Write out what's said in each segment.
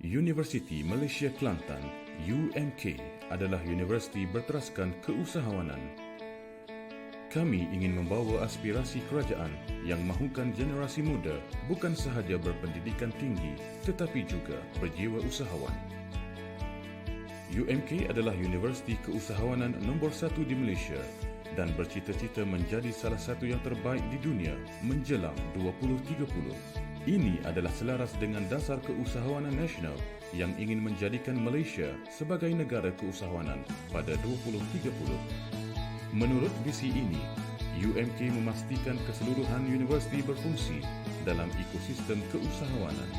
Universiti Malaysia Kelantan (UMK) adalah universiti berteraskan keusahawanan. Kami ingin membawa aspirasi kerajaan yang mahukan generasi muda bukan sahaja berpendidikan tinggi tetapi juga berjiwa usahawan. UMK adalah universiti keusahawanan nombor 1 di Malaysia dan bercita-cita menjadi salah satu yang terbaik di dunia menjelang 2030. Ini adalah selaras dengan dasar keusahawanan nasional yang ingin menjadikan Malaysia sebagai negara keusahawanan pada 2030. Menurut visi ini, UMK memastikan keseluruhan universiti berfungsi dalam ekosistem keusahawanan.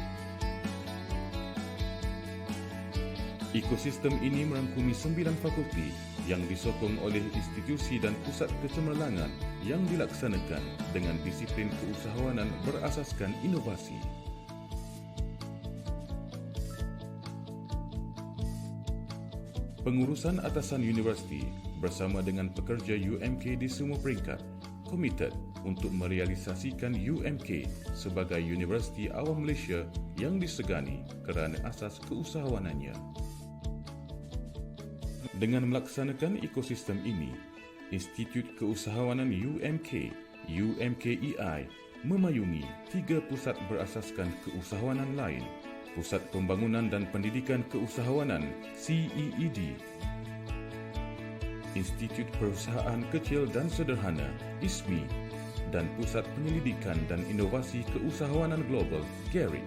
Ekosistem ini merangkumi 9 fakulti yang disokong oleh institusi dan pusat kecemerlangan yang dilaksanakan dengan disiplin keusahawanan berasaskan inovasi. Pengurusan atasan universiti bersama dengan pekerja UMK di semua peringkat komited untuk merealisasikan UMK sebagai Universiti Awam Malaysia yang disegani kerana asas keusahawanannya. Dengan melaksanakan ekosistem ini, Institut Keusahawanan UMK, UMKEI, memayungi 3 pusat berasaskan keusahawanan lain, Pusat Pembangunan dan Pendidikan Keusahawanan CEED, Institut Perusahaan Kecil dan Sederhana ISMI, dan Pusat Penyelidikan dan Inovasi Keusahawanan Global GARI.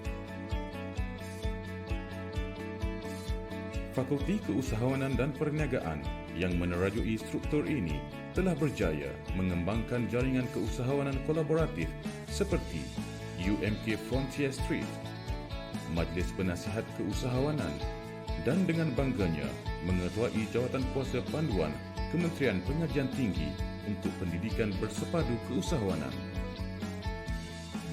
Fakulti Keusahawanan dan Perniagaan yang menerajui struktur ini telah berjaya mengembangkan jaringan keusahawanan kolaboratif seperti UMK Frontier Street, Majlis Penasihat Keusahawanan, dan dengan bangganya mengetuai Jawatankuasa Panduan Kementerian Pengajian Tinggi untuk Pendidikan Bersepadu Keusahawanan.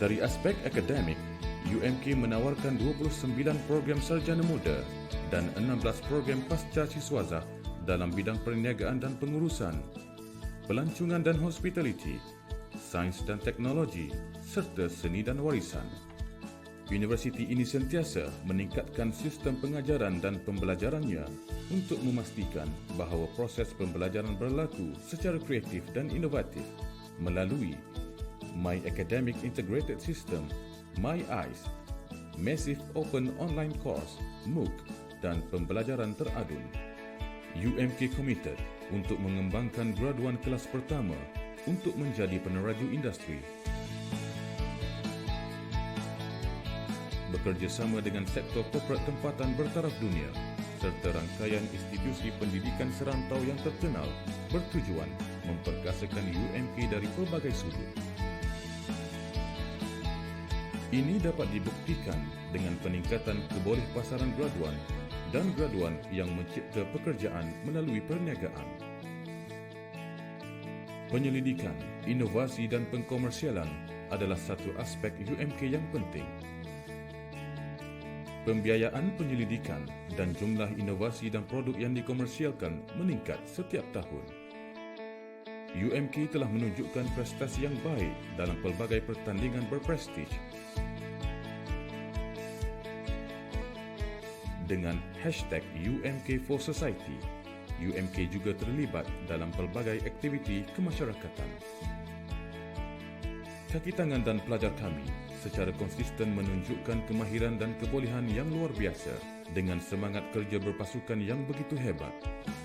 Dari aspek akademik, UMK menawarkan 29 program sarjana muda dan 16 program pasca siswazah dalam bidang perniagaan dan pengurusan, pelancongan dan hospitality, sains dan teknologi, serta seni dan warisan. Universiti ini sentiasa meningkatkan sistem pengajaran dan pembelajarannya untuk memastikan bahawa proses pembelajaran berlaku secara kreatif dan inovatif melalui My Academic Integrated System, MyEyes, Massive Open Online Course, MOOC, dan pembelajaran teradun. UMK committed untuk mengembangkan graduan kelas pertama untuk menjadi peneraju industri. Bekerjasama dengan sektor korporat tempatan bertaraf dunia serta rangkaian institusi pendidikan serantau yang terkenal bertujuan memperkasakan UMK dari pelbagai sudut. Ini dapat dibuktikan dengan peningkatan kebolehpasaran graduan dan graduan yang mencipta pekerjaan melalui perniagaan. Penyelidikan, inovasi dan pengkomersialan adalah satu aspek UMK yang penting. Pembiayaan penyelidikan dan jumlah inovasi dan produk yang dikomersialkan meningkat setiap tahun. UMK telah menunjukkan prestasi yang baik dalam pelbagai pertandingan berprestij. Dengan #UMK4Society, UMK juga terlibat dalam pelbagai aktiviti kemasyarakatan. Kaki tangan dan pelajar kami secara konsisten menunjukkan kemahiran dan kebolehan yang luar biasa. Dengan semangat kerja berpasukan yang begitu hebat,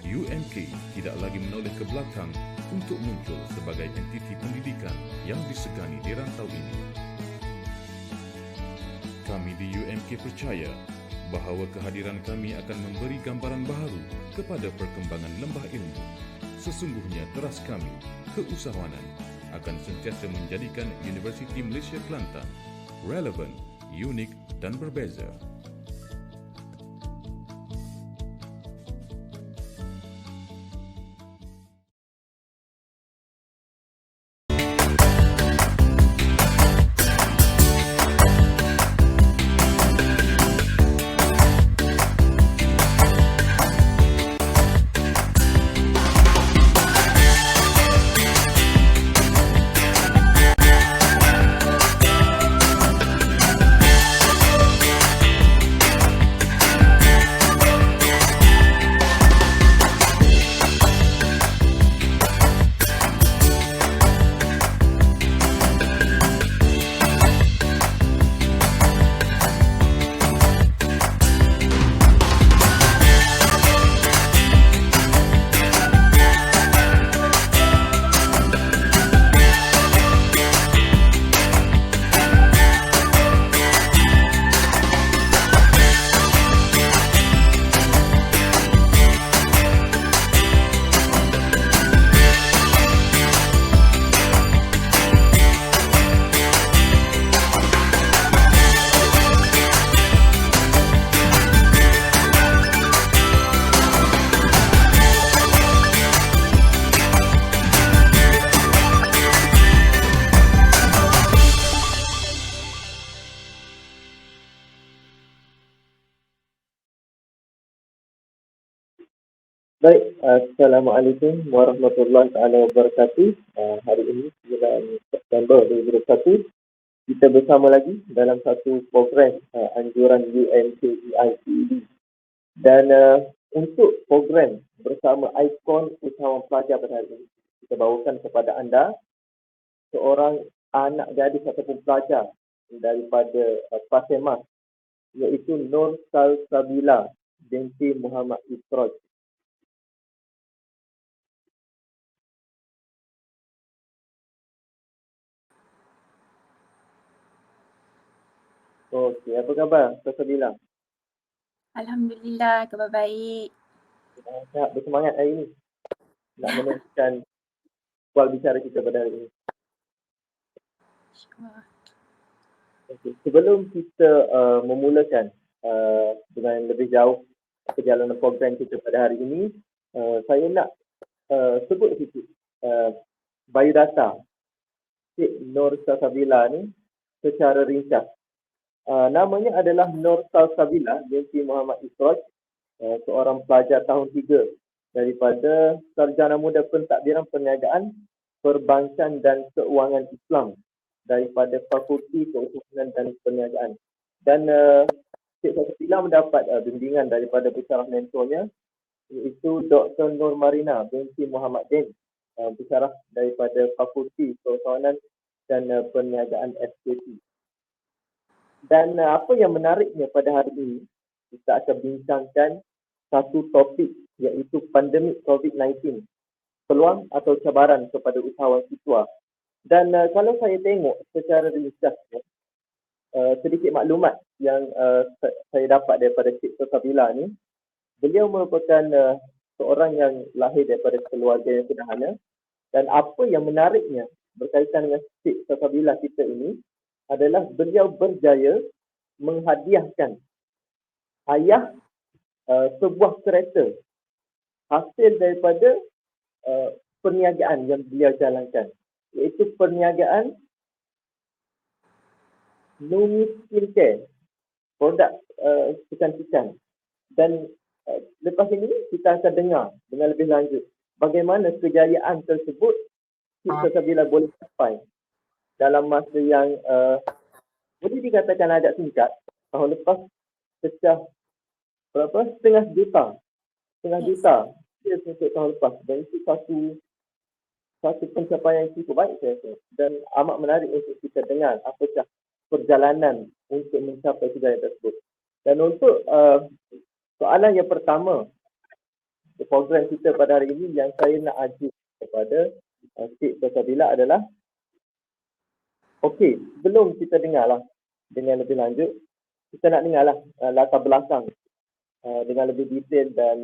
UMK tidak lagi menoleh ke belakang untuk muncul sebagai entiti pendidikan yang disegani di rantau ini. Kami di UMK percaya bahawa kehadiran kami akan memberi gambaran baharu kepada perkembangan lembah ilmu. Sesungguhnya teras kami, keusahawanan, akan sentiasa menjadikan Universiti Malaysia Kelantan relevan, unik dan berbeza. Baik, Assalamualaikum warahmatullahi taala wabarakatuh. Hari ini 9 September 2021, kita bersama lagi dalam satu program anjuran UMKEICED. Dan untuk program bersama ikon usahawan pelajar pada hari ini, kita bawakan kepada anda seorang anak gadis ataupun pelajar daripada Pasemas, iaitu Nur Salsabila binti Muhammad Israj. Okey, apa khabar Salsabila? Alhamdulillah, khabar baik. Sihat, bersemangat hari ini nak meneruskan soal bicara kita pada hari ini. Okay. Sebelum kita memulakan dengan lebih jauh perjalanan program kita pada hari ini, saya nak sebut sikit biodata Cik Nur Salsabila ni secara ringkas. Namanya adalah Nur Salsabila binti Muhammad Israj, seorang pelajar tahun 3 daripada Sarjana Muda Pentadbiran Perniagaan, Perbankan dan Keuangan Islam daripada Fakulti Keuangan dan Perniagaan. Dan Cik Salsabila mendapat bimbingan daripada pensyarah mentornya, iaitu Dr. Nur Marina binti Muhammad Din, pensyarah daripada Fakulti Keuangan dan Perniagaan FKT. Dan apa yang menariknya pada hari ini, kita akan bincangkan satu topik, iaitu pandemik COVID-19, peluang atau cabaran kepada usahawan siswa. Dan kalau saya tengok secara ringkas, sedikit maklumat yang saya dapat daripada Cik Salsabila ni, beliau merupakan seorang yang lahir daripada keluarga yang sederhana. Dan apa yang menariknya berkaitan dengan Cik Salsabila kita ini adalah beliau berjaya menghadiahkan ayah sebuah kereta hasil daripada perniagaan yang beliau jalankan, iaitu perniagaan Numi Skincare, produk kecantikan. Dan lepas ini kita akan dengar dengan lebih lanjut bagaimana kejayaan tersebut Cik Salsabila boleh capai dalam masa yang boleh dikatakan agak singkat. Tahun lepas pecah berapa? Setengah juta sales untuk tahun lepas. Dan itu satu pencapaian yang cukup baik saya rasa. Dan amat menarik untuk kita dengar apakah perjalanan untuk mencapai kejayaan tersebut. Dan untuk soalan yang pertama program kita pada hari ini yang saya nak ajukan kepada Cik Salsabila adalah, okey, sebelum kita dengarlah dengan lebih lanjut, kita nak dengarlah latar belakang dengan lebih detail dan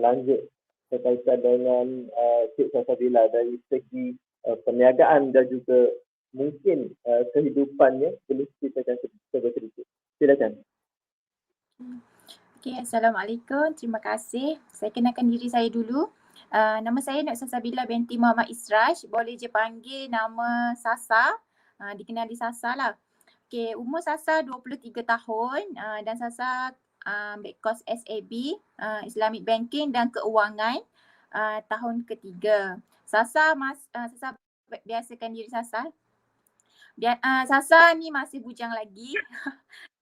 lanjut berkaitan dengan Cik Salsabila dari segi perniagaan dan juga mungkin kehidupannya. Boleh ceritakan sedikit. Silakan. Okay, Assalamualaikum. Terima kasih. Saya kenalkan diri saya dulu. Nama saya Nur Salsabila binti Muhammad Israj. Boleh je panggil nama Sasa. Dikenali Sasa lah. Okay, umur Sasa 23 tahun dan Sasa ambil kos SAB, Islamic Banking dan Keuangan tahun ketiga. Sasa biasakan diri Sasa. Sasa ni masih bujang lagi.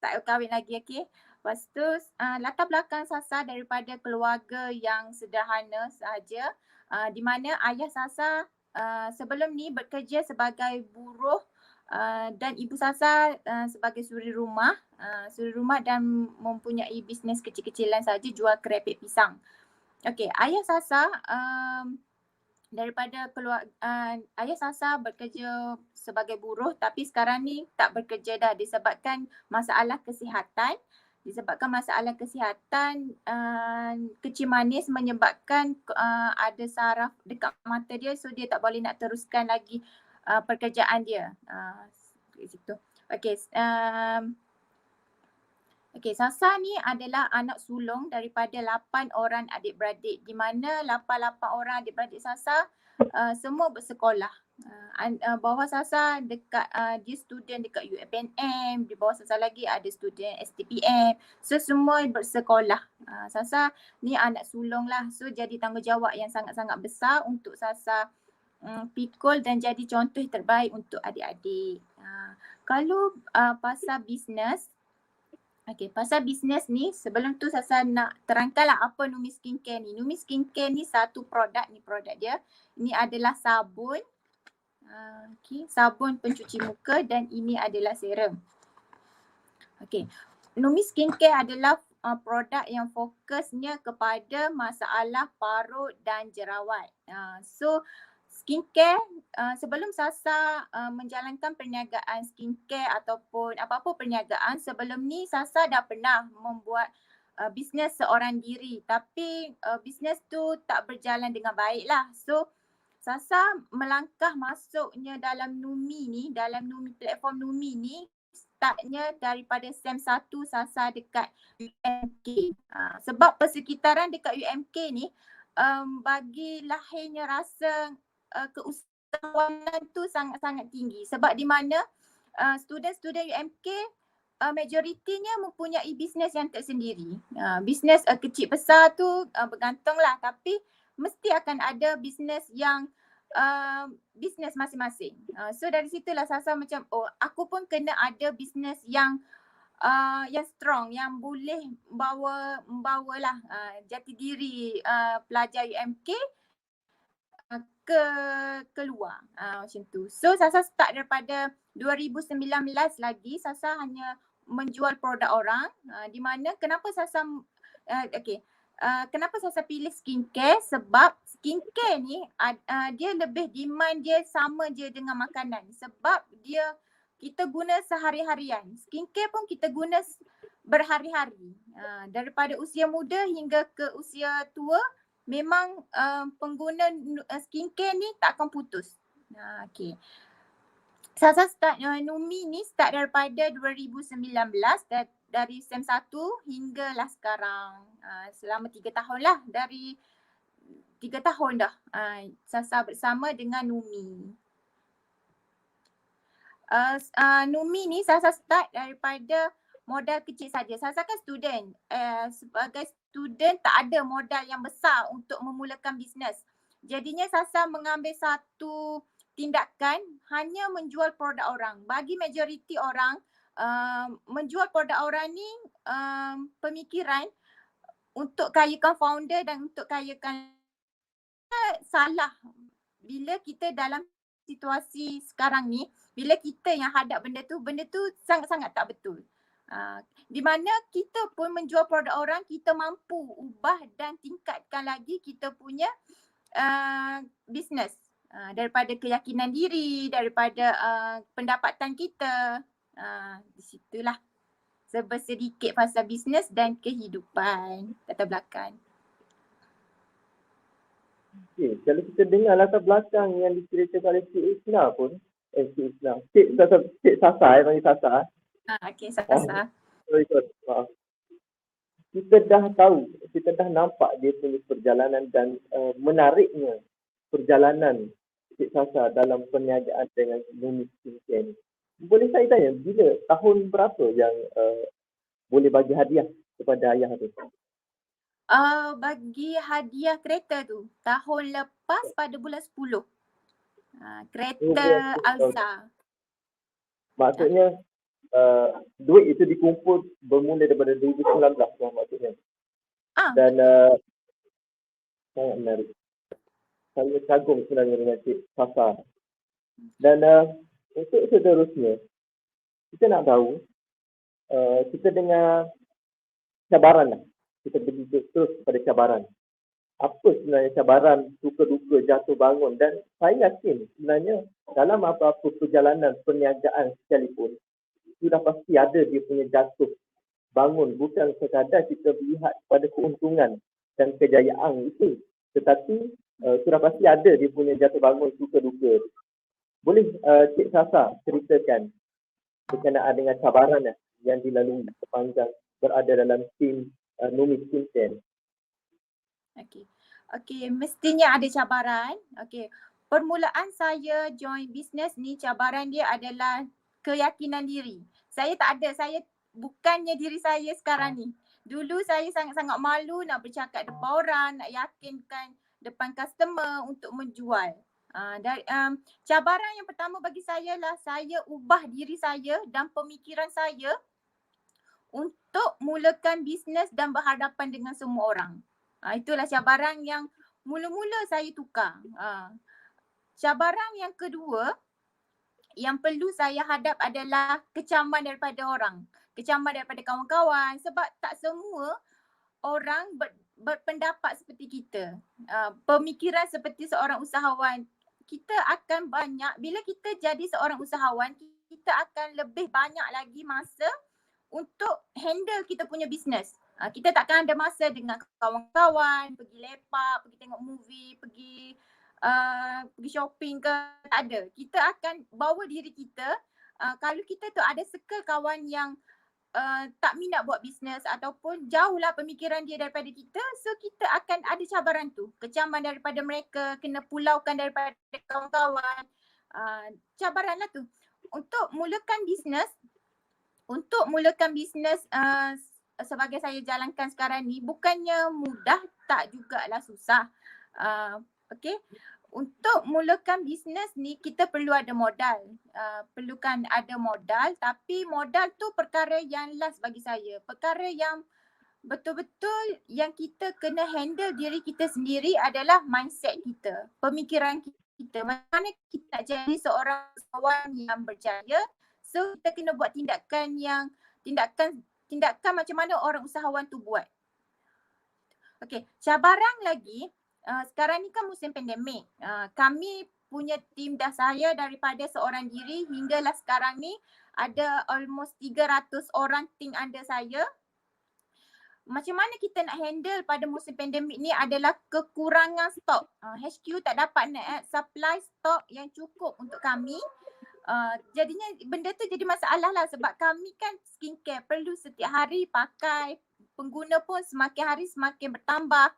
Tak kahwin lagi, okay. Lepas tu latar belakang Sasa daripada keluarga yang sederhana sahaja, di mana ayah Sasa sebelum ni bekerja sebagai buruh dan ibu Sasa sebagai suri rumah dan mempunyai bisnes kecil-kecilan saja, jual kerepek pisang. Okey, ayah Sasa ayah Sasa bekerja sebagai buruh, tapi sekarang ni tak bekerja dah disebabkan masalah kesihatan. Kecil manis menyebabkan ada saraf dekat mata dia, so dia tak boleh nak teruskan lagi pekerjaan dia. Di situ. Okey, Sasa ni adalah anak sulung daripada 8 orang adik-beradik, di mana 8 orang adik-beradik Sasa semua bersekolah. Bawah Sasa dekat dia student dekat UPNM, di bawah Sasa lagi ada student STPM. So semua bersekolah. Sasa ni anak sulung lah. So jadi tanggungjawab yang sangat-sangat besar untuk Sasa pikul dan jadi contoh terbaik untuk adik-adik. Kalau pasal bisnes, pasal bisnes ni sebelum tu Sasa nak terangkanlah apa Numi Skincare ni. Numi Skincare ni satu produk, ni produk dia. Ini adalah sabun, sabun pencuci muka dan ini adalah serum. Numi Skincare adalah produk yang fokusnya kepada masalah parut dan jerawat. So skincare, sebelum Sasa menjalankan perniagaan skincare ataupun apa-apa perniagaan, sebelum ni Sasa dah pernah membuat bisnes seorang diri, tapi bisnes tu tak berjalan dengan baik lah. So Sasa melangkah masuknya dalam Numi ni, dalam platform Numi ni, startnya daripada SEM 1 Sasa dekat UMK. Sebab persekitaran dekat UMK ni bagi lahirnya rasa keusahawanan tu sangat-sangat tinggi, sebab di mana student-student UMK majoritinya mempunyai bisnes yang tersendiri. Bisnes kecil besar tu bergantunglah, tapi mesti akan ada bisnes yang bisnes masing-masing. So dari situlah Sasa macam aku pun kena ada bisnes yang strong, yang boleh membawalah jati diri pelajar UMK keluar macam tu. So Sasa start daripada 2019 lagi. Sasa hanya menjual produk orang, di mana kenapa Sasa kenapa Sasa pilih skincare, sebab skincare ni dia lebih demand dia sama je dengan makanan, sebab kita guna sehari-harian. Skincare pun kita guna berhari-hari, daripada usia muda hingga ke usia tua. Memang pengguna skincare ni tak akan putus. Sasa start Numi ni start daripada 2019, dari SEM 1 hinggalah sekarang. Selama 3 tahun lah, dari 3 tahun dah Sasa bersama dengan Numi. Numi ni Sasa start daripada modal kecil saja. Sasa kan student. Sebagai student tak ada modal yang besar untuk memulakan bisnes. Jadinya Sasa mengambil satu tindakan, hanya menjual produk orang. Bagi majoriti orang, menjual produk orang ni pemikiran untuk kayakan founder dan untuk kayakan, salah. Bila kita dalam situasi sekarang ni, bila kita yang hadap benda tu sangat-sangat tak betul. Di mana kita pun menjual produk orang, kita mampu ubah dan tingkatkan lagi kita punya bisnes, daripada keyakinan diri, daripada pendapatan kita. Di situlah sedikit pasal bisnes dan kehidupan latar belakang. Kalau kita dengar latar belakang yang diceritakan oleh Cik Isna pun, Cik Sasa, panggil Sasa. Sasa. Kita dah tahu, kita dah nampak dia punya perjalanan dan menariknya perjalanan Cik Sasa dalam perniagaan dengan Numi Skincare ni. Boleh saya tanya, bila tahun berapa yang boleh bagi hadiah kepada ayah tu? Bagi hadiah kereta tu tahun lepas pada bulan 10. Kereta Alza. Maksudnya duit itu dikumpul bermula daripada 2019 maksudnya. Dan sangat menarik. Saya kagum sebenarnya dengan Cik Sasa. Dan untuk seterusnya, kita nak tahu, kita dengar cabaran lah. Kita pergi terus kepada cabaran. Apa sebenarnya cabaran, suka-duka, jatuh bangun, dan saya yakin sebenarnya dalam apa-apa perjalanan perniagaan sekalipun, sudah pasti ada dia punya jatuh bangun. Bukan sekadar kita melihat pada keuntungan dan kejayaan itu, tetapi sudah pasti ada dia punya jatuh bangun, suka-duka. Boleh Cik Sasa ceritakan berkenaan dengan cabaran yang dilalui sepanjang berada dalam tim Numi Skincare? Okey, mestinya ada cabaran. permulaan saya join bisnes ni, cabaran dia adalah keyakinan diri. Saya tak ada, saya bukannya diri saya sekarang ni. Dulu saya sangat-sangat malu nak bercakap depan orang, nak yakinkan depan customer untuk menjual. Cabaran yang pertama bagi saya lah saya ubah diri saya dan pemikiran saya untuk mulakan bisnes dan berhadapan dengan semua orang. Itulah cabaran yang mula-mula saya tukar. Cabaran yang kedua yang perlu saya hadap adalah kecaman daripada orang. Kecaman daripada kawan-kawan sebab tak semua orang berpendapat seperti kita. Pemikiran seperti seorang usahawan. Kita akan banyak, bila kita jadi seorang usahawan, kita akan lebih banyak lagi masa untuk handle kita punya bisnes. Kita takkan ada masa dengan kawan-kawan, pergi lepak, pergi tengok movie, pergi shopping ke, tak ada. Kita akan bawa diri kita, kalau kita tu ada circle kawan yang tak minat buat bisnes ataupun jauhlah pemikiran dia daripada kita, so kita akan ada cabaran tu. Kecaman daripada mereka, kena pulaukan daripada kawan-kawan. Cabaran lah tu. Untuk mulakan bisnes sebagai saya jalankan sekarang ni, bukannya mudah, tak jugalah susah. Okay. Untuk mulakan bisnes ni kita perlu ada modal. Perlukan ada modal, tapi modal tu perkara yang last bagi saya. Perkara yang betul-betul yang kita kena handle diri kita sendiri adalah mindset kita, pemikiran kita. Macam mana kita nak jadi seorang usahawan yang berjaya. So kita kena buat tindakan macam mana orang usahawan tu buat. Okay, cabaran lagi. Sekarang ni kan musim pandemik. Kami punya tim saya daripada seorang diri hinggalah sekarang ni ada almost 300 orang tim under saya. Macam mana kita nak handle pada musim pandemik ni adalah kekurangan stok. HQ tak dapat nak supply stok yang cukup untuk kami. Jadinya benda tu jadi masalah lah sebab kami kan skincare perlu setiap hari pakai. Pengguna pun semakin hari semakin bertambah.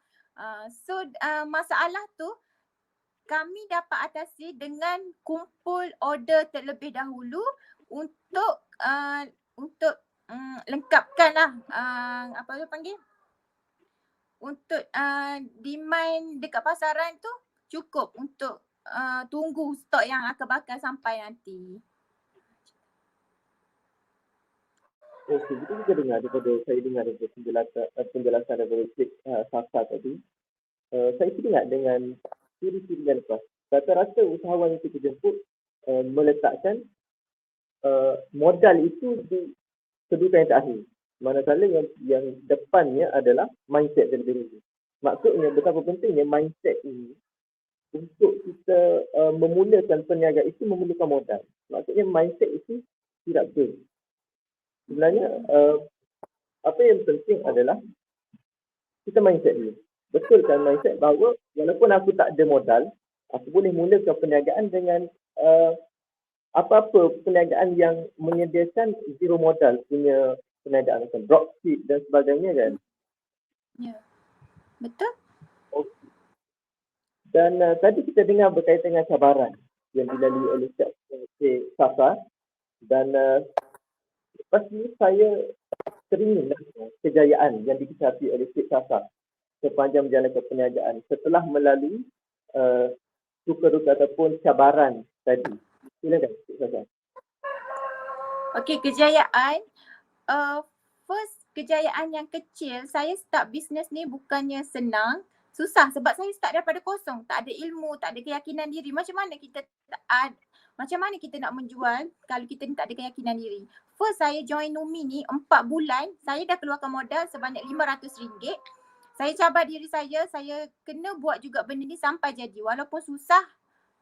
Masalah tu kami dapat atasi dengan kumpul order terlebih dahulu untuk lengkapkanlah apa tu panggil, untuk demand dekat pasaran tu cukup untuk tunggu stok yang akan bakal sampai nanti. Okey, kita juga dengar saya dengar daripada penjelasan daripada Cik Safa tadi. Saya teringat dengan ciri-ciri yang lepas. Rata-rata usahawan yang kita jemput meletakkan modal itu di kedudukan yang terakhir. Manakala yang depannya adalah mindset terlebih dahulu. Maksudnya betapa pentingnya mindset ini untuk kita memulakan perniagaan itu memerlukan modal. Maksudnya mindset itu tidak betul. Sebenarnya apa yang penting adalah kita mindset dulu. Betulkan mindset bahawa walaupun aku tak ada modal, aku boleh mulakan perniagaan dengan apa-apa perniagaan yang menyediakan zero modal punya perniagaan macam dropship dan sebagainya kan. Ya, betul. Okay. Dan tadi kita dengar berkaitan dengan cabaran yang dilalui oleh Cik Safa dan lepas ni saya teringin kejayaan yang dikecapi oleh Cik Safa sepanjang menjalankan perniagaan setelah melalui duka-duka ataupun cabaran tadi. Silakan Cik Safa. Okey, kejayaan. First kejayaan yang kecil, saya start bisnes ni bukannya senang. Susah sebab saya start daripada kosong. Tak ada ilmu, tak ada keyakinan diri. Macam mana kita nak menjual kalau kita ni tak ada keyakinan diri? First saya join Numi ni 4 bulan, saya dah keluarkan modal sebanyak RM500. Saya cabar diri saya kena buat juga benda ni sampai jadi. Walaupun susah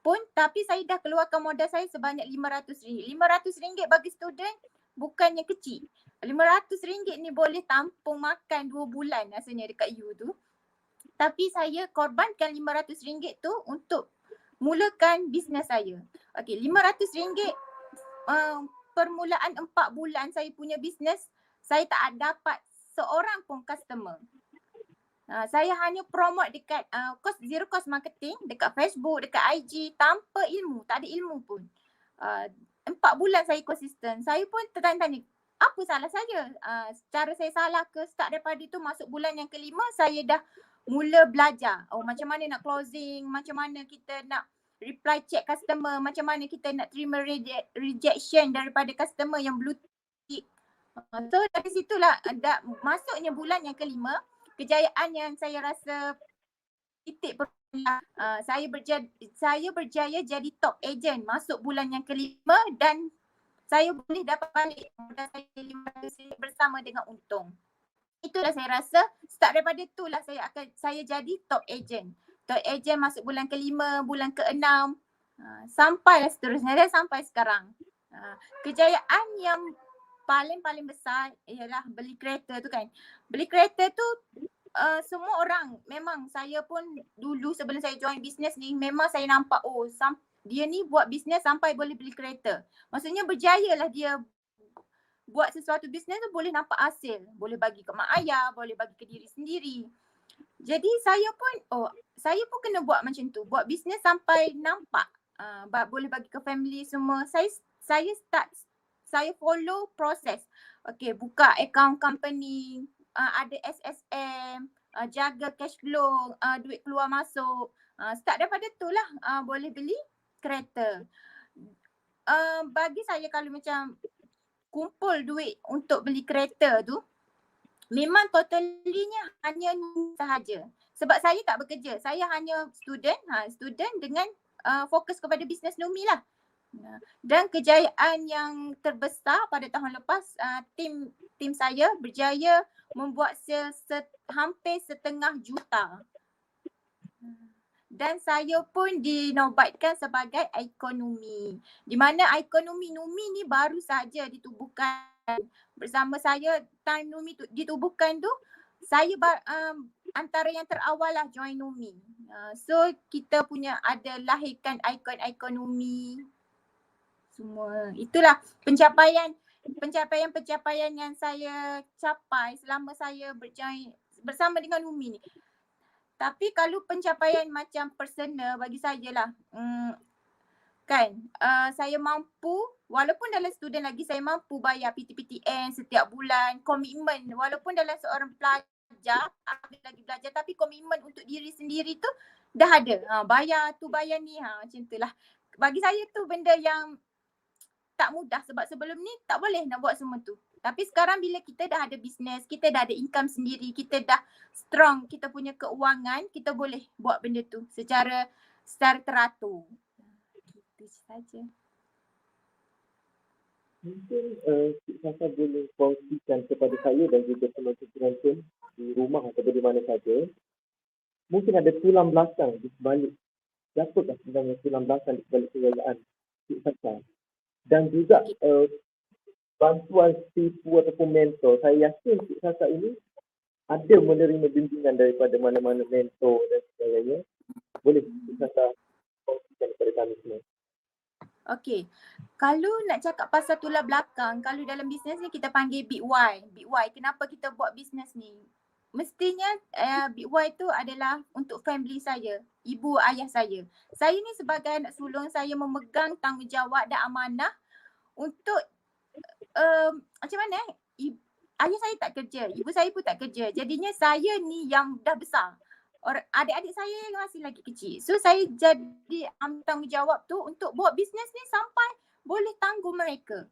pun, tapi saya dah keluarkan modal saya sebanyak RM500. RM500 bagi student bukannya kecil. RM500 ni boleh tampung makan 2 bulan rasanya dekat U tu. Tapi saya korbankan RM500 tu untuk mulakan bisnes saya. Okey, RM500 permulaan 4 bulan saya punya bisnes, saya tak dapat seorang pun customer. Saya hanya promote dekat zero cost marketing dekat Facebook, dekat IG tanpa ilmu, tak ada ilmu pun. 4 bulan saya konsisten. Saya pun tertanya-tanya, apa salah saya? Cara saya salah ke? Start daripada itu masuk bulan yang kelima saya dah mula belajar. Macam mana nak closing, macam mana kita nak reply check customer, macam mana kita nak terima rejection daripada customer yang blue tick. So dari situlah masuknya bulan yang kelima, kejayaan yang saya rasa titik saya berjaya jadi top agent masuk bulan yang kelima dan saya boleh dapat balik modal saya RM500 bersama dengan untung. Itulah saya rasa start daripada itulah saya jadi top agent. Top agent masuk bulan kelima, bulan keenam, sampailah seterusnya dan sampai sekarang. Kejayaan yang paling besar ialah beli kereta tu kan. Beli kereta tu semua orang, memang saya pun dulu sebelum saya join bisnes ni memang saya nampak dia ni buat bisnes sampai boleh beli kereta. Maksudnya berjaya lah dia buat sesuatu bisnes tu boleh nampak hasil. Boleh bagi ke mak ayah, boleh bagi ke diri sendiri. Jadi saya pun kena buat macam tu. Buat bisnes sampai nampak boleh bagi ke family semua. Saya follow proses. Okay, buka account company, ada SSM, jaga cash flow, duit keluar masuk. Start daripada tu lah boleh beli kereta. Bagi saya kalau macam kumpul duit untuk beli kereta tu, memang totalinya hanya sahaja. Sebab saya tak bekerja, saya hanya student dengan fokus kepada bisnes Numi lah. Dan kejayaan yang terbesar pada tahun lepas, tim saya berjaya membuat sales hampir 1.5 juta. Dan saya pun dinobatkan sebagai ekonomi. Di mana ekonomi Numi ni baru saja ditubuhkan. Bersama saya, time Numi ditubuhkan tu, saya antara yang terawal lah join Numi. So kita punya ada lahirkan ikon ekonomi semua. Itulah pencapaian yang saya capai selama saya berjoin bersama dengan Numi ni. Tapi kalau pencapaian macam personal bagi saya lah, saya mampu, walaupun dalam student lagi saya mampu bayar PTPTN setiap bulan, komitmen walaupun dalam seorang pelajar, lagi belajar tapi komitmen untuk diri sendiri tu dah ada. Bayar tu bayar ni, macam tu lah. Bagi saya tu benda yang tak mudah sebab sebelum ni tak boleh nak buat semua tu. Tapi sekarang bila kita dah ada bisnes, kita dah ada income sendiri, kita dah strong, kita punya keuangan, kita boleh buat benda tu secara teratur. Itu saja. Mungkin Cik Sasa boleh kongsikan kepada saya dan juga semua penonton di rumah atau di mana saja. Mungkin ada tulang belakang di sebalik. Siapakah sebenarnya tulang belakang di sebalik kejayaan Cik Sasa? Dan juga bantuan tipu ataupun mentor. Saya yakin Cik Sasa ini ada menerima bimbingan daripada mana-mana mentor dan sebagainya. Boleh Cik Sasa kongsikan kepada kami semua. Okay, kalau nak cakap pasal tulang belakang, kalau dalam bisnes ni kita panggil Big Y. Big Y, kenapa kita buat bisnes ni? Mestinya Big Y tu adalah untuk family saya, ibu ayah saya. Saya ni sebagai anak sulung, saya memegang tanggungjawab dan amanah untuk macam mana ayah saya tak kerja, ibu saya pun tak kerja. Jadinya saya ni yang dah besar. Adik-adik saya yang masih lagi kecil. So saya jadi ambil tanggungjawab tu untuk buat bisnes ni sampai boleh tanggung mereka.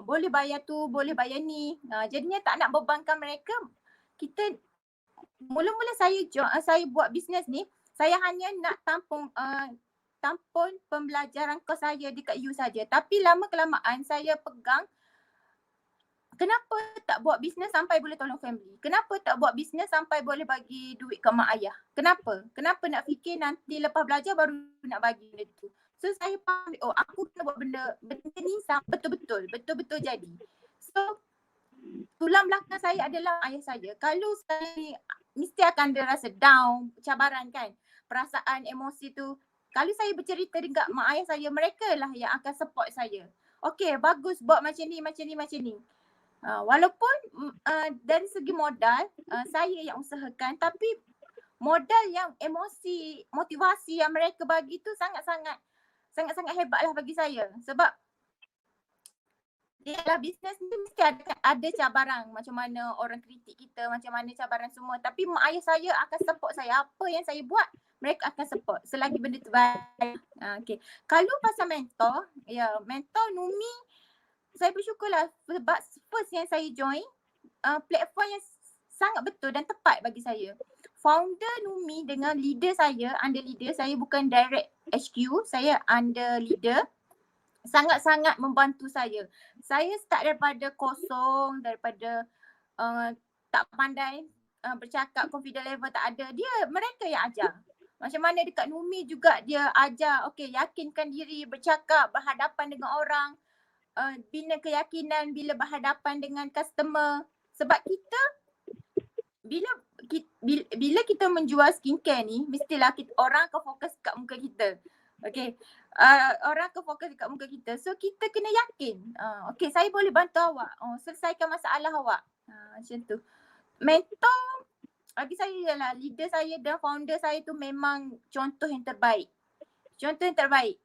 Boleh bayar tu, boleh bayar ni. Jadinya tak nak bebankan mereka. Mula-mula saya buat bisnes ni, saya hanya nak tampung pembelajaran kos saya dekat U saja. Tapi lama-kelamaan saya pegang, kenapa tak buat bisnes sampai boleh tolong family? Kenapa tak buat bisnes sampai boleh bagi duit ke mak ayah? Kenapa? Kenapa nak fikir nanti lepas belajar baru nak bagi benda tu? So saya faham, aku kena buat benda ni betul-betul jadi. So tulang belakang saya adalah ayah saya. Kalau saya ni mesti akan ada rasa down, cabaran kan, perasaan, emosi tu. Kalau saya bercerita dengan mak ayah saya, mereka lah yang akan support saya. Okay, bagus buat macam ni. Walaupun dari segi modal saya yang usahakan, tapi modal yang emosi, motivasi yang mereka bagi tu sangat-sangat hebatlah bagi saya. Sebab dalam bisnes ni mesti ada cabaran, macam mana orang kritik kita, macam mana cabaran semua. Tapi mak ayah saya akan support saya. Apa yang saya buat, mereka akan support selagi benda tu baik. Okay. Kalau pasal mentor, mentor Numi, saya bersyukurlah sebab first yang saya join, platform yang sangat betul dan tepat bagi saya. Founder Numi dengan leader saya, under leader, saya bukan direct HQ, saya under leader, sangat-sangat membantu saya. Saya start daripada kosong, daripada tak pandai bercakap, confident level tak ada. Mereka yang ajar. Macam mana dekat Numi juga dia ajar, okay, yakinkan diri, bercakap, berhadapan dengan orang, bina keyakinan bila berhadapan dengan customer. Sebab kita bila kita menjual skincare ni, mestilah orang akan fokus kat muka kita. Okay. Orang akan fokus kat muka kita. So kita kena yakin. Okay, saya boleh bantu awak. Selesaikan masalah awak. Macam tu. Mentor bagi saya ialah leader saya dan founder saya tu memang contoh yang terbaik. Contoh yang terbaik.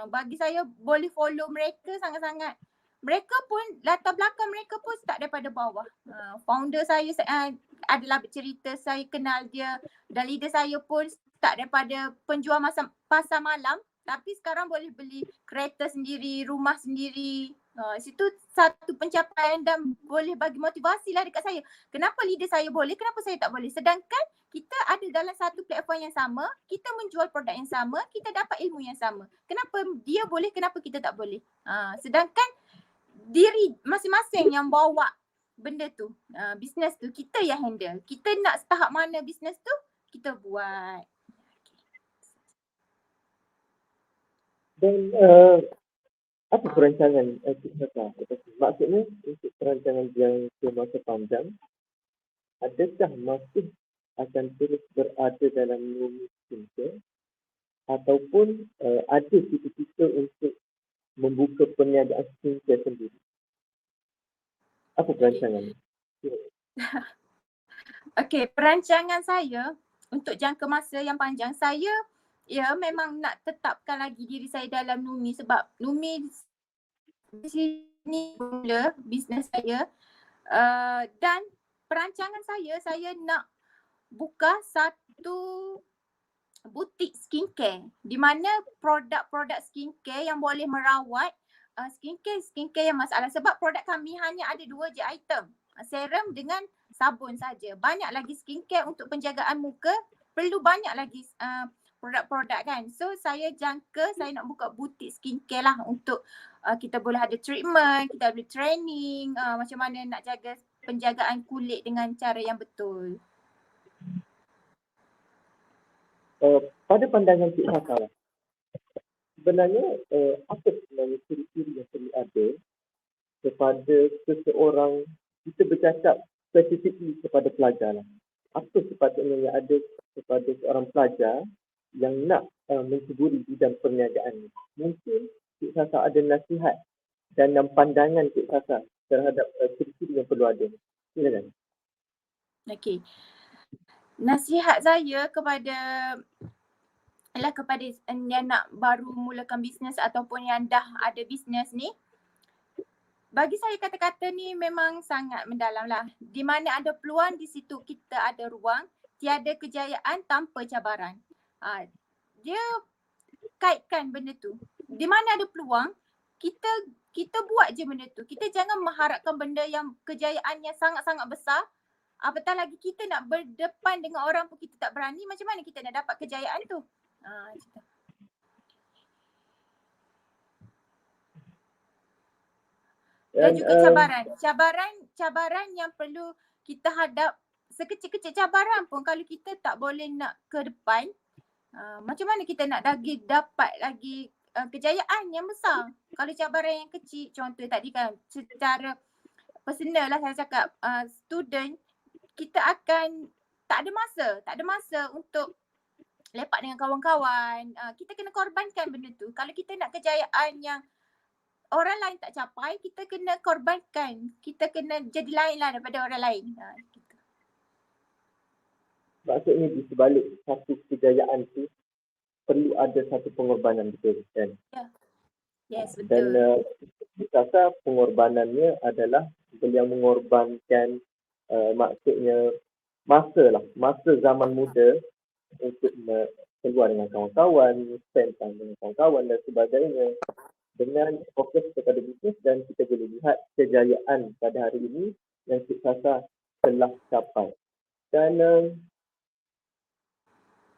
Bagi saya boleh follow mereka sangat-sangat. Mereka pun, latar belakang mereka pun start daripada bawah. Founder saya adalah bercerita, saya kenal dia, dan leader saya pun start daripada penjual pasar malam, tapi sekarang boleh beli kereta sendiri, rumah sendiri. Situ satu pencapaian dan boleh bagi motivasi lah dekat saya. Kenapa leader saya boleh, kenapa saya tak boleh? Sedangkan kita ada dalam satu platform yang sama, kita menjual produk yang sama, kita dapat ilmu yang sama. Kenapa dia boleh, kenapa kita tak boleh? Sedangkan diri masing-masing yang bawa benda tu, bisnes tu, kita yang handle. Kita nak tahap mana bisnes tu, kita buat. Dan apa perancangan Cik Sasa? Maksudnya untuk perancangan jangka masa panjang, adakah masih akan terus berada dalam Numi Skincare ataupun ada cita-cita untuk membuka perniagaan skincare sendiri? Apa perancangan? Okay, perancangan saya untuk jangka masa yang panjang, saya memang nak tetapkan lagi diri saya dalam Numi sebab Numi di sini mula bisnes saya, dan perancangan saya nak buka satu butik skincare di mana produk-produk skincare yang boleh merawat skincare yang masalah. Sebab produk kami hanya ada 2 je item, serum dengan sabun saja. Banyak lagi skincare untuk penjagaan muka, perlu banyak lagi produk-produk kan. So saya jangka saya nak buka butik skincare lah untuk kita boleh ada treatment, kita boleh training macam mana nak jaga penjagaan kulit dengan cara yang betul. Pada pandangan Cik Sasa, sebenarnya apa sebenarnya ciri-ciri yang perlu ada kepada seseorang, kita bercakap spesifik kepada pelajar lah. Apa sepatutnya yang ada kepada seorang pelajar yang nak menceburi bidang perniagaan ni? Mungkin Cik Sasa ada nasihat dan pandangan Cik Sasa terhadap ciri-ciri yang perlu ada. Silakan. Okey. Nasihat saya kepada yang nak baru mulakan bisnes ataupun yang dah ada bisnes ni, bagi saya kata-kata ni memang sangat mendalam lah. Di mana ada peluang, di situ kita ada ruang. Tiada kejayaan tanpa cabaran. Dia kaitkan benda tu. Di mana ada peluang, kita buat je benda tu. Kita jangan mengharapkan benda yang kejayaan yang sangat-sangat besar. Apatah lagi kita nak berdepan dengan orang pun kita tak berani, macam mana kita nak dapat kejayaan tu? Dan juga cabaran yang perlu kita hadap. Sekecil-kecil cabaran pun kalau kita tak boleh nak ke depan, macam mana kita nak dapat lagi kejayaan yang besar? Kalau cabaran yang kecil, contoh tadi kan secara personal lah saya cakap, student, kita akan tak ada masa untuk lepak dengan kawan-kawan. Kita kena korbankan benda tu. Kalau kita nak kejayaan yang orang lain tak capai, kita kena korbankan. Kita kena jadi lain lah daripada orang lain. Gitu. Maksudnya di sebalik satu kejayaan tu perlu ada satu pengorbanan, betul kan? Yes, Dan betul. saya rasa pengorbanannya adalah beliau mengorbankan maksudnya masa zaman muda untuk keluar dengan kawan-kawan, spend time dengan kawan-kawan dan sebagainya. Dengan fokus kepada bisnes, dan kita boleh lihat kejayaan pada hari ini yang Cik Sasa telah capai. Dan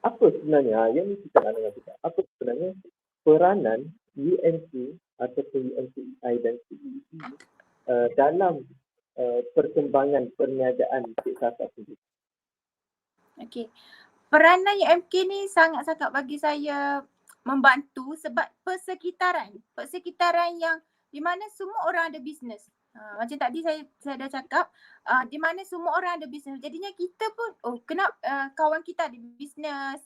apa sebenarnya yang kita nak dengar juga, apa sebenarnya peranan UMC ataupun UMCEI dan CEE dalam perkembangan perniagaan Cik Sasa sendiri? Okey. Peranan UMK ni sangat-sangat bagi saya membantu sebab persekitaran yang di mana semua orang ada bisnes. Macam tadi saya dah cakap, di mana semua orang ada bisnes. Jadinya kita pun kawan kita ada bisnes,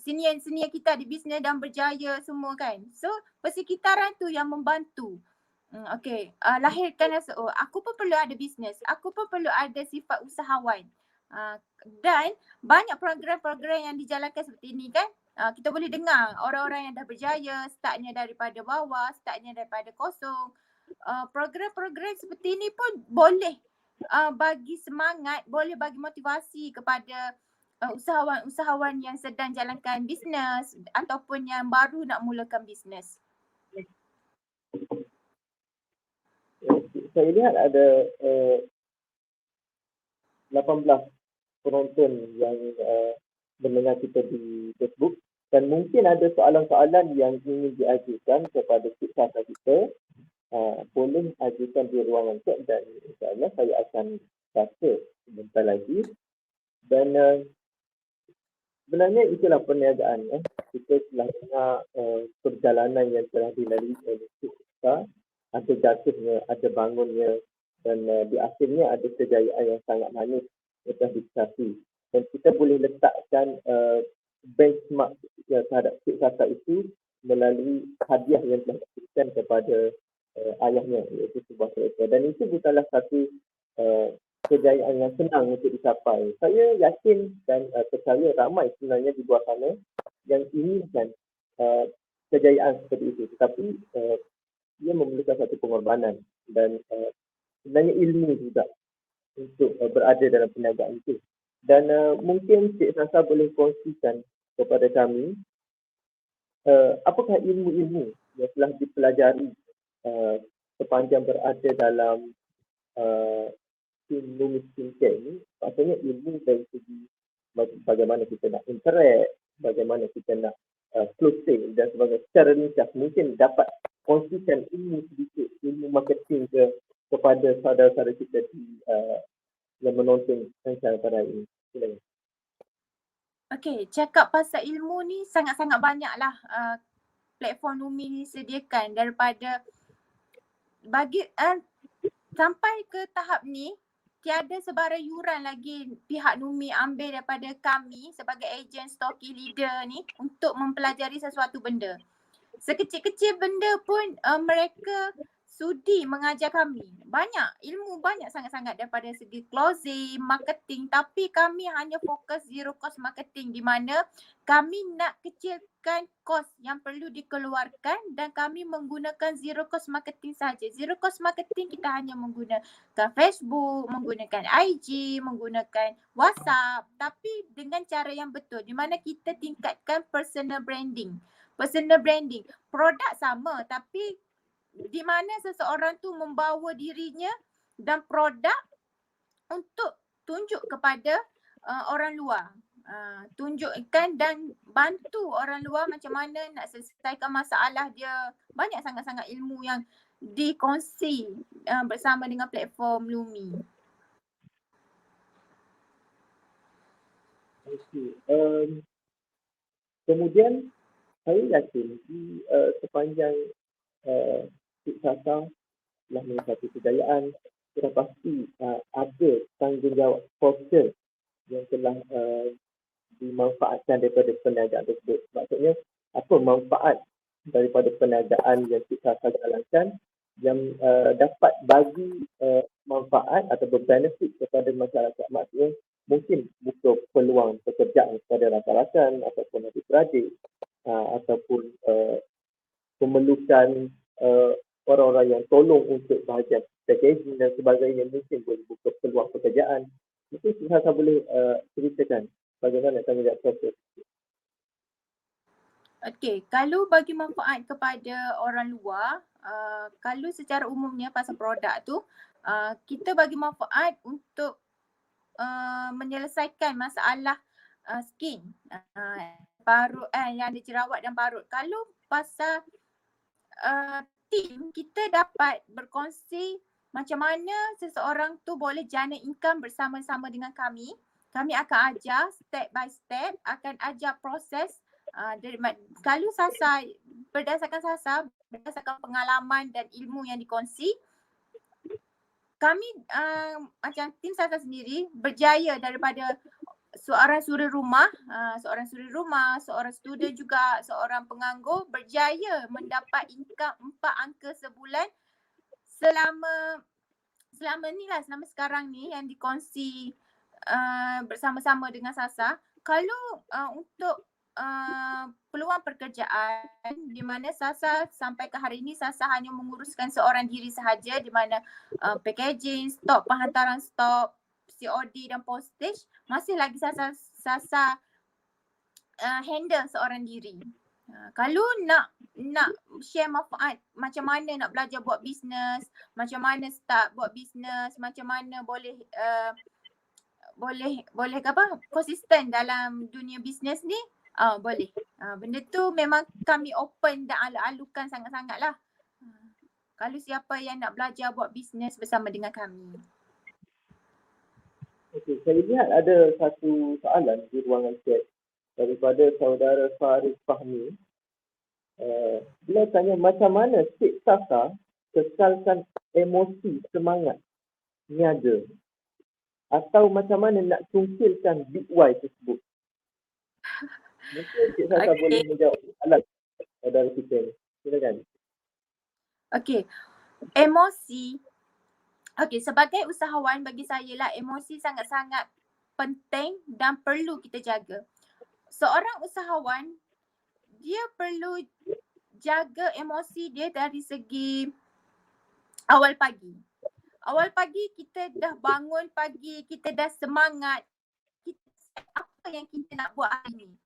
senior kita ada bisnes dan berjaya semua kan. So persekitaran tu yang membantu. Lahirkan rasa, aku pun perlu ada bisnes, aku pun perlu ada sifat usahawan. Dan banyak program-program yang dijalankan seperti ini kan, kita boleh dengar orang-orang yang dah berjaya, startnya daripada bawah, startnya daripada kosong. Program-program seperti ini pun boleh bagi semangat, boleh bagi motivasi kepada usahawan-usahawan yang sedang jalankan bisnes ataupun yang baru nak mulakan bisnes. Saya lihat ada 18 penonton yang mendengar kita di Facebook, dan mungkin ada soalan-soalan yang ingin diajukan kepada Cik Sasa kita. Boleh ajukan di ruangan chat dan insyaAllah saya akan baca sebentar lagi. Dan sebenarnya itulah perniagaan. Kita telah dengar perjalanan yang telah dilalui oleh Cik Sasa. Ada jatuhnya, ada bangunnya, dan di akhirnya ada kejayaan yang sangat manis yang telah dicapai. Dan kita boleh letakkan benchmark terhadap Cik Sasa itu melalui hadiah yang telah diberikan kepada ayahnya, iaitu sebuah kereta. Dan itu bukanlah satu kejayaan yang senang untuk dicapai. Saya yakin dan percaya ramai sebenarnya di luar sana yang inginkan kejayaan seperti itu. Tetapi ia memerlukan satu pengorbanan dan sebenarnya ilmu juga untuk berada dalam perniagaan itu. Dan mungkin Cik Sasa boleh kongsikan kepada kami apakah ilmu-ilmu yang telah dipelajari sepanjang berada dalam ilmu skincare ini. Maksudnya ilmu dari segi bagaimana kita nak interact, bagaimana kita nak closing dan sebagainya. Secara ringkas mungkin dapat kongsikan ilmu sedikit, ilmu marketing kepada saudara-saudara kita yang menonton rancangan pada hari ini. Silakan. Okey, cakap pasal ilmu ni sangat-sangat banyaklah platform Numi ni sediakan daripada sampai ke tahap ni tiada sebarang yuran lagi pihak Numi ambil daripada kami sebagai ejen stocky leader ni untuk mempelajari sesuatu benda. Sekecil-kecil benda pun mereka sudi mengajar kami. Banyak ilmu, banyak sangat-sangat daripada segi closing, marketing, tapi kami hanya fokus zero cost marketing di mana kami nak kecilkan kos yang perlu dikeluarkan dan kami menggunakan zero cost marketing saja. Zero cost marketing kita hanya menggunakan Facebook, menggunakan IG, menggunakan WhatsApp, tapi dengan cara yang betul di mana kita tingkatkan personal branding. Personal branding, produk sama tapi di mana seseorang tu membawa dirinya dan produk untuk tunjuk kepada orang luar. Tunjukkan dan bantu orang luar macam mana nak selesaikan masalah dia. Banyak sangat-sangat ilmu yang dikongsi bersama dengan platform Lumi. Okay. Kemudian saya yakin di sepanjang Cik Sasa telah mencapai kejayaan, sudah pasti ada tanggungjawab sosial yang telah dimanfaatkan daripada perniagaan tersebut. Maksudnya apa manfaat daripada perniagaan yang Cik Sasa jalankan yang dapat bagi manfaat atau benefit kepada masyarakat. Maksudnya mungkin buka peluang pekerjaan kepada rakan-rakan ataupun adik-beradik ataupun memerlukan orang-orang yang tolong untuk bahagian packaging dan sebagainya, mungkin boleh buka peluang pekerjaan. Mungkin Sasa boleh ceritakan bagaimana tanggungjawab Sasa. Okey, kalau bagi manfaat kepada orang luar, kalau secara umumnya pasal produk tu, kita bagi manfaat untuk menyelesaikan masalah skin, parut yang ada jerawat dan parut. Kalau pasal team, kita dapat berkongsi macam mana seseorang tu boleh jana income bersama-sama dengan kami. Kami akan ajar step by step, akan ajar proses kalau Sasa, berdasarkan pengalaman dan ilmu yang dikongsi, kami macam tim Sasa sendiri berjaya daripada seorang suri rumah, seorang student juga, seorang penganggur berjaya mendapat income 4 angka sebulan selama sekarang ni yang dikongsi bersama-sama dengan Sasa. Kalau untuk peluang pekerjaan di mana Sasa sampai ke hari ini Sasa hanya menguruskan seorang diri sahaja, di mana packaging, stok, penghantaran stok, COD dan postage masih lagi Sasa handle seorang diri. Kalau nak share manfaat macam mana nak belajar buat bisnes, macam mana start buat bisnes, macam mana boleh konsisten dalam dunia bisnes ni, boleh. Benda tu memang kami open dan alu-alukan sangat-sangat lah. Kalau siapa yang nak belajar buat bisnes bersama dengan kami. Okey, saya lihat ada satu soalan di ruangan chat daripada saudara Faris Fahmi. Beliau tanya macam mana Cik Sasa kekalkan emosi semangat niaga atau macam mana nak cungkilkan Big Y tersebut. Mungkin Cik Sasa boleh menjawab soalan saudara kita ni. Silakan. Okey, emosi. Okey, sebagai usahawan bagi saya lah emosi sangat-sangat penting dan perlu kita jaga. Seorang usahawan dia perlu jaga emosi dia dari segi awal pagi. Awal pagi kita dah bangun pagi, kita dah semangat. Apa yang kita nak buat hari ni?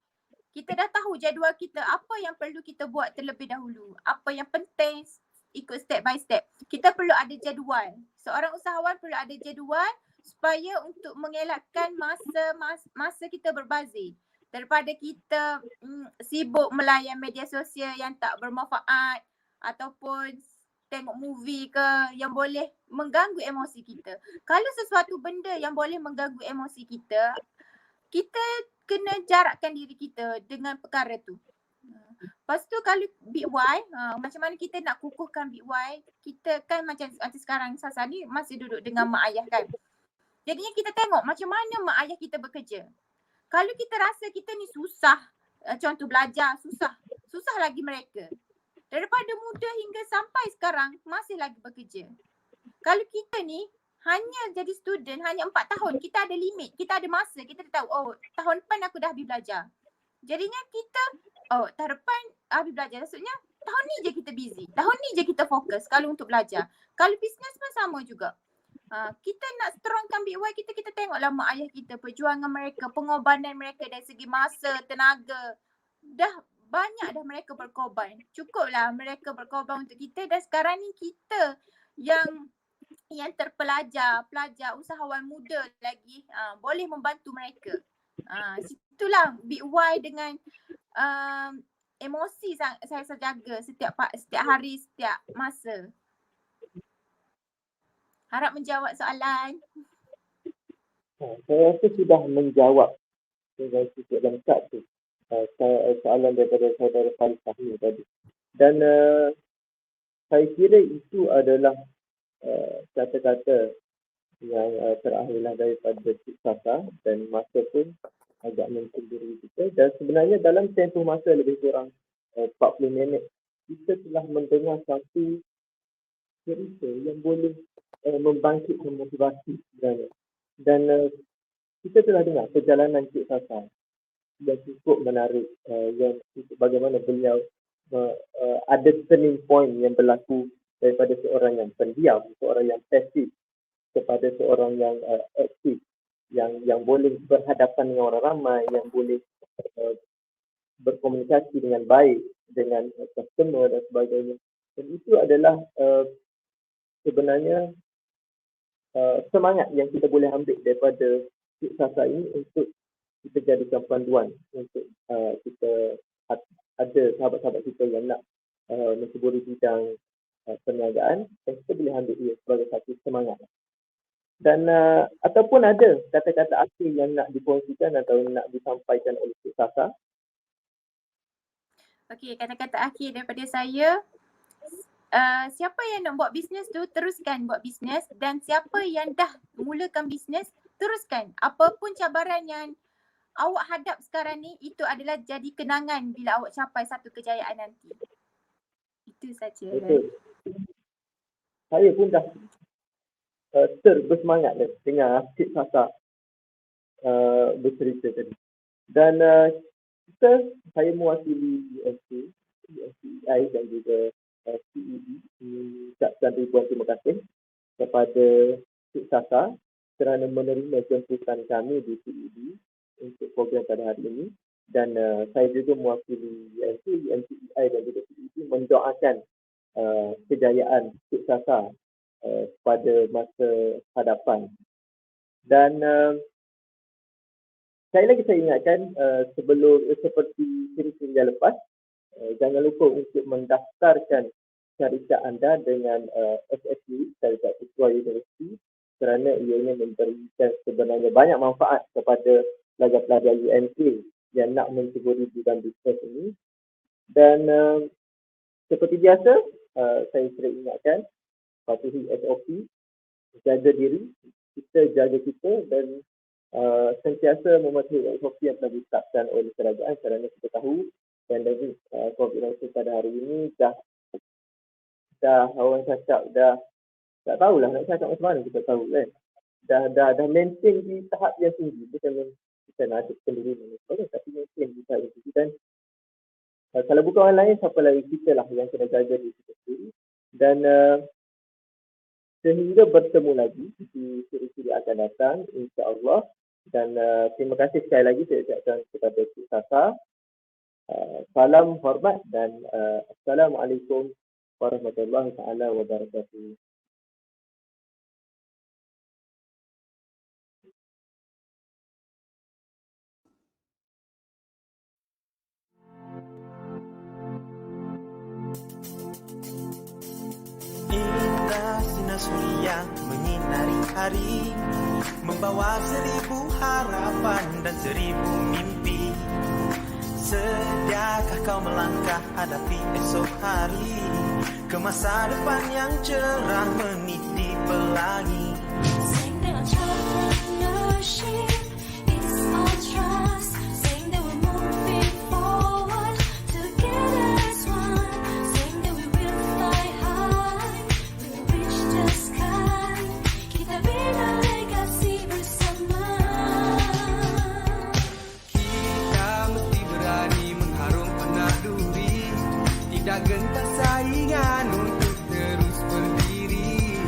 Kita dah tahu jadual kita, apa yang perlu kita buat terlebih dahulu. Apa yang penting, ikut step by step. Kita perlu ada jadual. Seorang usahawan perlu ada jadual supaya untuk mengelakkan masa kita berbazir. Daripada kita sibuk melayan media sosial yang tak bermanfaat ataupun tengok movie ke yang boleh mengganggu emosi kita. Kalau sesuatu benda yang boleh mengganggu emosi kita, kita kena jarakkan diri kita dengan perkara tu. Lepas tu kalau Big Y, macam mana kita nak kukuhkan Big Y, kita kan macam sekarang Sasa ni masih duduk dengan mak ayah kan. Jadinya kita tengok macam mana mak ayah kita bekerja. Kalau kita rasa kita ni susah, contoh belajar susah lagi mereka. Daripada muda hingga sampai sekarang masih lagi bekerja. Kalau kita ni hanya jadi student, hanya 4 tahun, kita ada limit, kita ada masa, kita dah tahu tahun depan aku dah habis belajar. Jadinya kita, tahun depan habis belajar, maksudnya tahun ni je kita busy, tahun ni je kita fokus kalau untuk belajar. Kalau bisnes pun sama juga. Kita nak strongkan Big Y kita tengoklah mak ayah kita, perjuangan mereka, pengorbanan mereka dari segi masa, tenaga. Dah banyak dah mereka berkorban. Cukuplah mereka berkorban untuk kita dan sekarang ni kita yang terpelajar, usahawan muda lagi boleh membantu mereka. Situlah Big Y dengan emosi saya jaga setiap hari, setiap masa. Harap menjawab soalan. Saya rasa sudah menjawab dengan cukup lengkap tu soalan daripada saudara Faris Fahmi tadi. Dan saya kira itu adalah kata-kata yang terakhirlah daripada Cik Sasa dan masa pun agak mencuri kita. Dan sebenarnya dalam tempoh masa lebih kurang 40 minit kita telah mendengar satu cerita yang boleh membangkitkan motivasi sebenarnya. Dan kita telah dengar perjalanan Cik Sasa yang cukup menarik, yang bagaimana beliau ada turning point yang berlaku daripada seorang yang pendiam, seorang yang pasif kepada seorang yang aktif, yang boleh berhadapan dengan orang ramai, yang boleh berkomunikasi dengan baik dengan customer dan sebagainya. Dan itu adalah sebenarnya semangat yang kita boleh ambil daripada Cik Sasa ini untuk kita jadikan panduan untuk kita ada sahabat-sahabat kita yang nak menceburi bidang perniagaan, dan kita boleh ambil ia sebagai satu semangat. Dan ataupun ada kata-kata akhir yang nak dikongsikan atau nak disampaikan oleh Cik Sasa. Okey, kata-kata akhir daripada saya, siapa yang nak buat bisnes tu teruskan buat bisnes, dan siapa yang dah mulakan bisnes teruskan. Apapun cabaran yang awak hadap sekarang ni, itu adalah jadi kenangan bila awak capai satu kejayaan nanti. Itu saja. Betul. Saya pun dah bersemangat dengan Cik Sasa bercerita tadi. Dan saya mewakili UMCI dan juga CED mengucapkan ribuan terima kasih kepada Cik Sasa kerana menerima jemputan kami di CED untuk program pada hari ini. Dan saya juga mewakili UMCI dan juga CED mendoakan kejayaan Cik Sasa pada masa hadapan. Dan sekali lagi saya ingatkan seperti siri-siri yang lepas, jangan lupa untuk mendaftarkan syarikat anda dengan SSU, Syarikat Siswa Universiti, kerana ianya memberikan sebenarnya banyak manfaat kepada pelajar-pelajar UMK yang nak menceburi bidang bisnes ini. Dan seperti biasa, saya sering ingatkan, patuhi SOP, jaga diri, kita jaga kita, dan sentiasa mematuhi SOP yang telah ditetapkan oleh kerajaan, kerana kita tahu pandemik COVID-19 pada hari ini dah orang cakap dah tak tahulah nak cakap macam mana, kita tahu kan. Dah maintain di tahap yang tinggi, bukan ada penurunan sebagainya, tapi maintain di tahap yang tinggi. Dan kalau bukan orang lain, siapa lagi, kita lah yang kena jaga diri kita sendiri. Dan sehingga bertemu lagi di siri-siri akan datang, insya-Allah. Dan terima kasih sekali lagi saya ucapkan kepada Cik Sasa. Salam hormat dan Assalamualaikum warahmatullahi taala wabarakatuh. Indah sinar surya menyinari hari, membawa 1000 harapan dan 1000 mimpi. Sediakah kau melangkah hadapi esok hari, ke masa depan yang cerah meniti pelangi. Sing that entrepreneurship is all trust. Sing that we're moving forward together as one. Sing that we will fly high, we'll reach the sky. Kita bina legasi bersama. Kita mesti berani mengharumkan nak duri, tidak gentar saingan untuk terus berdiri.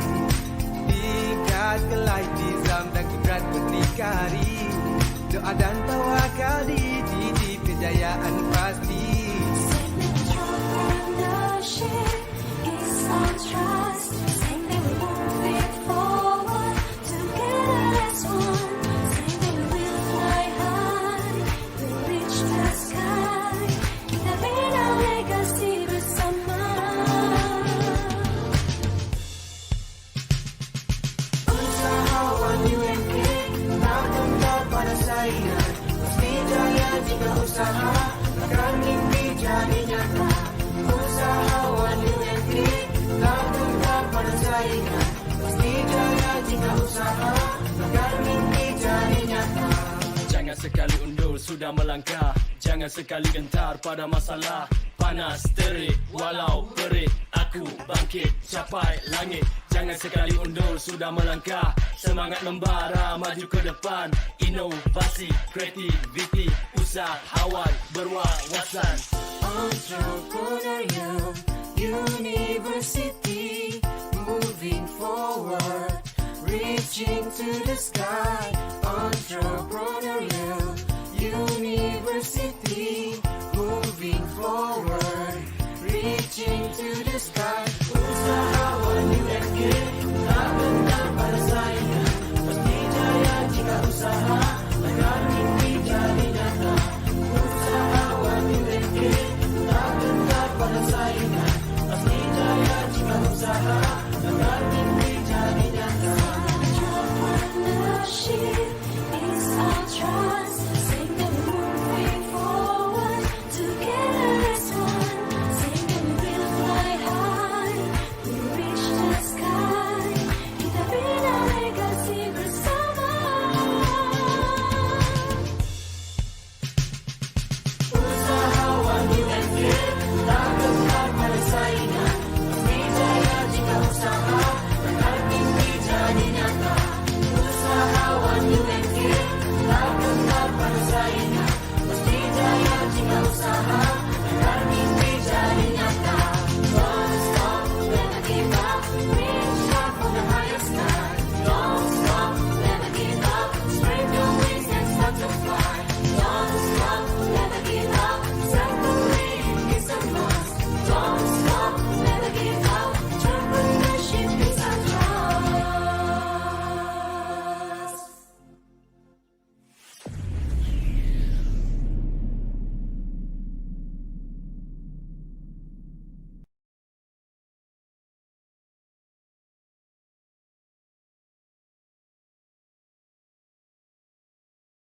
Diikat kelai nizam dan kibrat berdikari, doa dan tawakal dititip kejayaan pasti. Sing that entrepreneurship is all trust. Sing that we're moving forward together as one. Sing that we will fly high, we'll reach the sky. Kita bina legasi bersama. Usahawan UMK tak gentar pada saingan, mesti jaya jika usaha akan mimpi jadi nyata. Usahawan UMK tak gentar pada saingan, mesti jaya jika usaha akan mimpi jadi nyata. Jangan sekali undur sudah melangkah, jangan sekali gentar pada masalah. Panas terik walau perit, aku bangkit capai langit. Jangan sekali undur, sudah melangkah. Semangat membara, maju ke depan. Inovasi, kreativiti, usahawan berwawasan. Entrepreneurial University, moving forward, reaching to the sky. Entrepreneurial University, moving forward, reaching to the